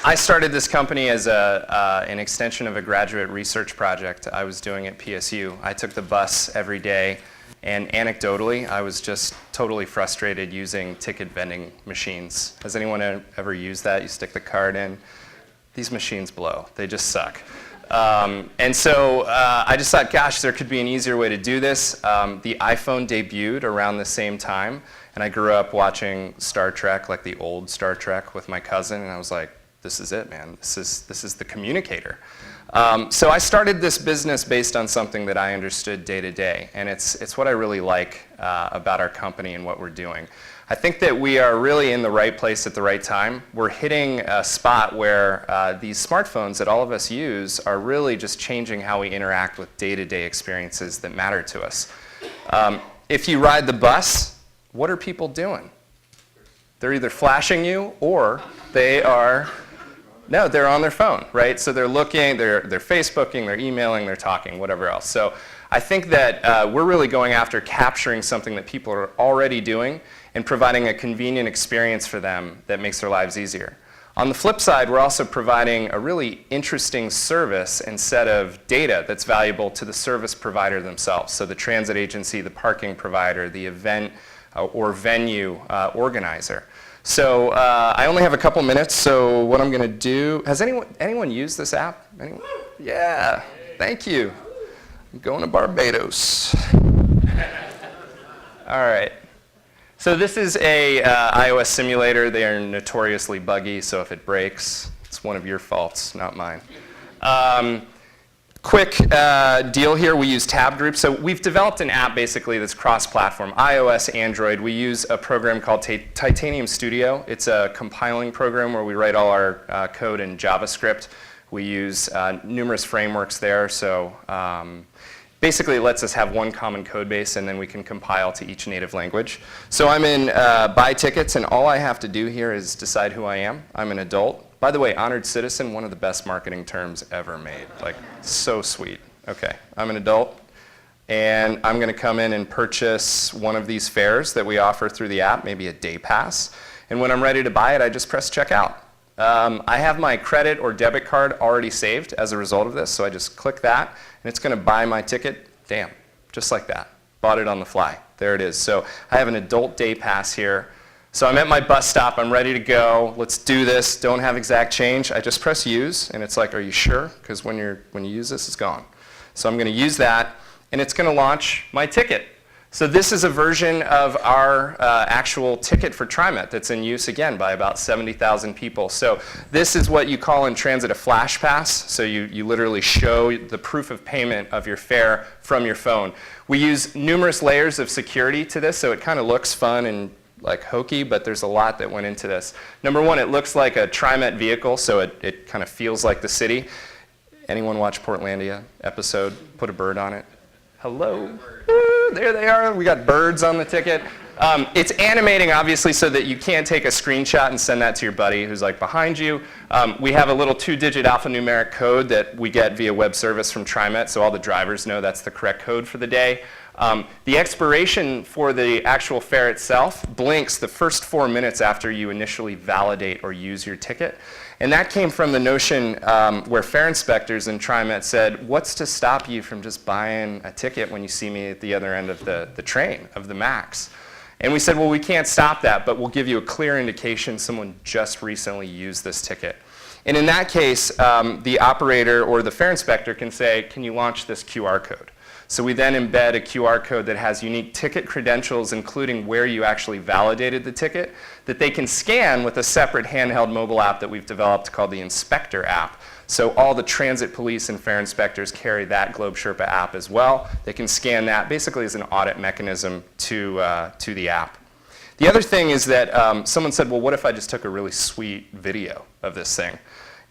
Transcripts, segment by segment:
I started this company as an extension of a graduate research project I was doing at PSU. I took the bus every day, and anecdotally, I was just totally frustrated using ticket vending machines. Has anyone ever used that? You stick the card in. These machines blow. They just suck. And so I just thought, gosh, there could be an easier way to do this. The iPhone debuted around the same time, and I grew up watching Star Trek, like the old Star Trek, with my cousin, and I was like, this is it, man. This is the communicator. So I started this business based on something that I understood day to day, and it's what I really like about our company and what we're doing. I think that we are really in the right place at the right time. We're hitting a spot where these smartphones that all of us use are really just changing how we interact with day-to-day experiences that matter to us. If you ride the bus, what are people doing? They're either flashing you or they're on their phone, right? So they're looking, they're Facebooking, they're emailing, they're talking, whatever else. So I think that we're really going after capturing something that people are already doing and providing a convenient experience for them that makes their lives easier. On the flip side, we're also providing a really interesting service and set of data that's valuable to the service provider themselves. So the transit agency, the parking provider, the event or venue organizer. So I only have a couple minutes, so what I'm going to do, has anyone used this app? Anyone? Yeah, thank you. I'm going to Barbados. All right. So this is a iOS simulator. They are notoriously buggy, so if it breaks, it's one of your faults, not mine. Quick deal here, we use tab groups. So we've developed an app basically that's cross-platform, iOS, Android. We use a program called Titanium Studio. It's a compiling program where we write all our code in JavaScript. We use numerous frameworks there, so basically it lets us have one common code base and then we can compile to each native language. So I'm in buy tickets, and all I have to do here is decide who I am. I'm an adult. By the way, honored citizen, one of the best marketing terms ever made. Like, so sweet. Okay, I'm an adult, and I'm going to come in and purchase one of these fares that we offer through the app, maybe a day pass. And when I'm ready to buy it, I just press checkout. I have my credit or debit card already saved as a result of this, so I just click that, and it's going to buy my ticket. Damn, just like that. Bought it on the fly. There it is. So I have an adult day pass here. So I'm at my bus stop, I'm ready to go, let's do this, don't have exact change. I just press use, and it's like, are you sure? Because when you use this, it's gone. So I'm going to use that, and it's going to launch my ticket. So this is a version of our actual ticket for TriMet that's in use, again, by about 70,000 people. So this is what you call in transit a flash pass. So you literally show the proof of payment of your fare from your phone. We use numerous layers of security to this, so it kind of looks fun and like hokey, but there's a lot that went into this. Number one, it looks like a TriMet vehicle, so it kind of feels like the city. Anyone watch Portlandia episode? Put a bird on it. Hello. Woo, there they are. We got birds on the ticket. It's animating, obviously, so that you can't take a screenshot and send that to your buddy who's like behind you. We have a little 2-digit alphanumeric code that we get via web service from TriMet, so all the drivers know that's the correct code for the day. The expiration for the actual fare itself blinks the first 4 minutes after you initially validate or use your ticket. And that came from the notion where fare inspectors in TriMet said, what's to stop you from just buying a ticket when you see me at the other end of the train, of the MAX? And we said, well, we can't stop that, but we'll give you a clear indication someone just recently used this ticket. And in that case, the operator or the fare inspector can say, can you launch this QR code? So we then embed a QR code that has unique ticket credentials, including where you actually validated the ticket, that they can scan with a separate handheld mobile app that we've developed called the Inspector app. So all the transit police and fare inspectors carry that GlobeSherpa app as well. They can scan that basically as an audit mechanism to the app. The other thing is that someone said, well, what if I just took a really sweet video of this thing?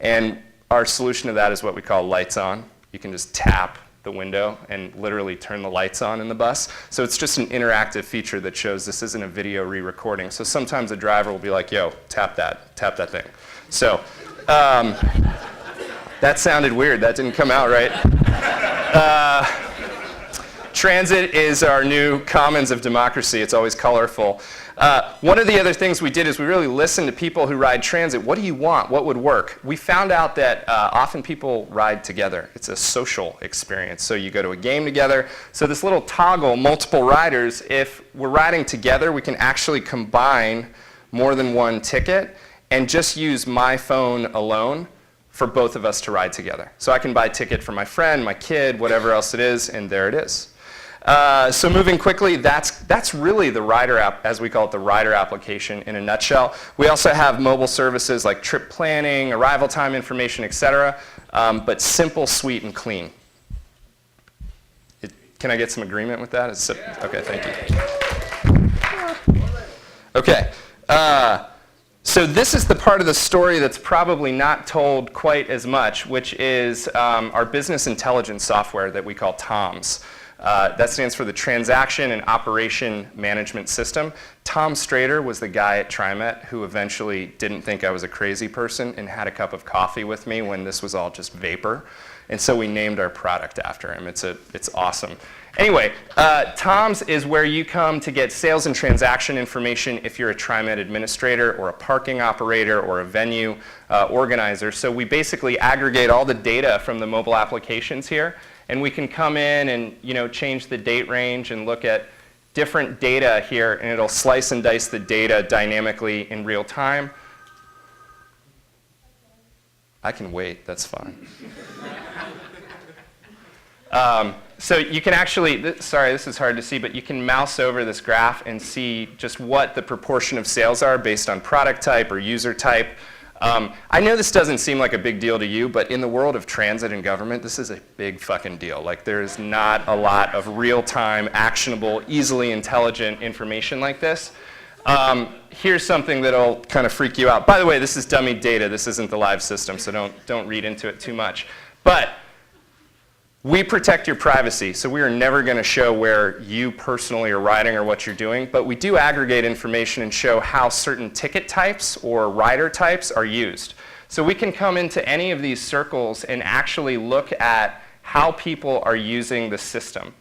And our solution to that is what we call lights on. You can just tap the window and literally turn the lights on in the bus. So it's just an interactive feature that shows this isn't a video re-recording. So sometimes a driver will be like, yo, tap that thing. So that sounded weird. That didn't come out right. transit is our new commons of democracy. It's always colorful. One of the other things we did is we really listened to people who ride transit. What do you want? What would work? We found out that often people ride together. It's a social experience. So you go to a game together. So this little toggle, multiple riders, if we're riding together, we can actually combine more than one ticket and just use my phone alone for both of us to ride together. So I can buy a ticket for my friend, my kid, whatever else it is, and there it is. So moving quickly, that's really the rider app, as we call it, the rider application in a nutshell. We also have mobile services like trip planning, arrival time information, etc., but simple, sweet, and clean. Can I get some agreement with that? Okay, thank you. Okay. So this is the part of the story that's probably not told quite as much, which is our business intelligence software that we call TOMS. That stands for the Transaction and Operation Management System. Tom Strader was the guy at TriMet who eventually didn't think I was a crazy person and had a cup of coffee with me when this was all just vapor. And so we named our product after him. It's awesome. Anyway, TOMS is where you come to get sales and transaction information if you're a TriMet administrator or a parking operator or a venue organizer. So we basically aggregate all the data from the mobile applications here, and we can come in and change the date range and look at different data here, and it'll slice and dice the data dynamically in real time. I can wait, that's fine. So you can actually, sorry, this is hard to see, but you can mouse over this graph and see just what the proportion of sales are based on product type or user type. I know this doesn't seem like a big deal to you, but in the world of transit and government, this is a big fucking deal. Like, there's not a lot of real-time, actionable, easily intelligent information like this. Here's something that'll kind of freak you out. By the way, this is dummy data. This isn't the live system, so don't read into it too much. But we protect your privacy, so we are never going to show where you personally are riding or what you're doing, but we do aggregate information and show how certain ticket types or rider types are used. So we can come into any of these circles and actually look at how people are using the system.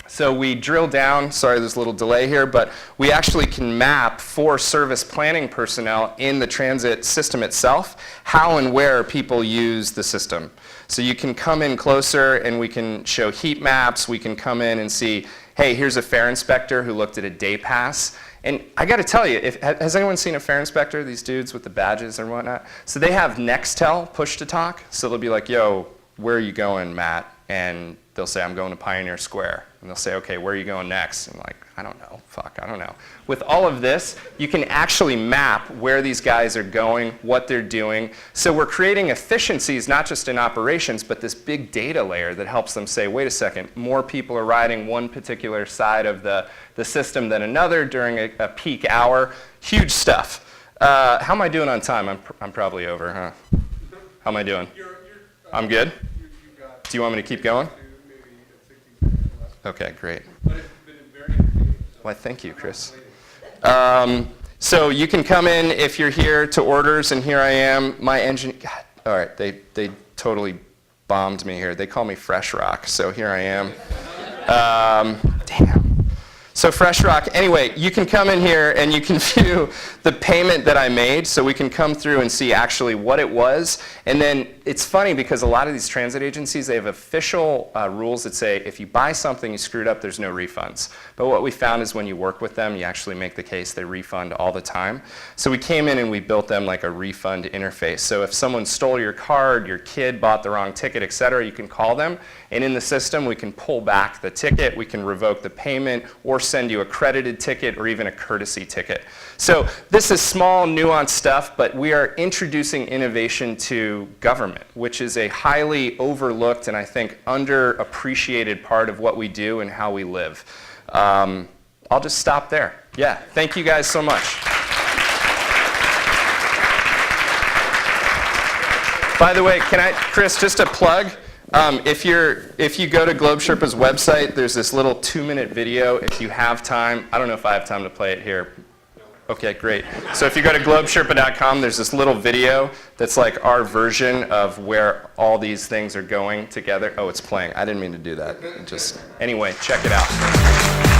So we drill down, sorry there's a little delay here, but we actually can map for service planning personnel in the transit system itself how and where people use the system. So you can come in closer and we can show heat maps. We can come in and see, hey, here's a fare inspector who looked at a day pass. And I got to tell you, has anyone seen a fare inspector, these dudes with the badges and whatnot? So they have Nextel push to talk. So they'll be like, yo, where are you going, Matt? And they'll say, I'm going to Pioneer Square. And they'll say, okay, where are you going next? And I'm like, I don't know, I don't know. With all of this, you can actually map where these guys are going, what they're doing. So we're creating efficiencies, not just in operations, but this big data layer that helps them say, wait a second, more people are riding one particular side of the system than another during a peak hour. Huge stuff. How am I doing on time? I'm probably over, huh? How am I doing? I'm good? Do you want me to keep going? Okay, great. Why, thank you, Chris. So you can come in if you're here to orders, and here I am. My engine, God, all right, they totally bombed me here. They call me Fresh Rock, so here I am. Damn. So Fresh Rock, anyway, you can come in here and you can view the payment that I made, so we can come through and see actually what it was. And then it's funny because a lot of these transit agencies, they have official rules that say if you buy something you screwed up, there's no refunds. But what we found is when you work with them, you actually make the case they refund all the time. So we came in and we built them like a refund interface. So if someone stole your card, your kid bought the wrong ticket, et cetera, you can call them. And in the system, we can pull back the ticket, we can revoke the payment, or send you a credited ticket or even a courtesy ticket. So this is small, nuanced stuff, but we are introducing innovation to government, which is a highly overlooked and I think underappreciated part of what we do and how we live. I'll just stop there. Yeah, thank you guys so much. By the way, Chris, just a plug. If you go to GlobeSherpa's website, there's this little 2-minute video. If you have time, I don't know if I have time to play it here. Okay, great. So if you go to globesherpa.com, there's this little video that's like our version of where all these things are going together. Oh, it's playing. I didn't mean to do that. Anyway, check it out.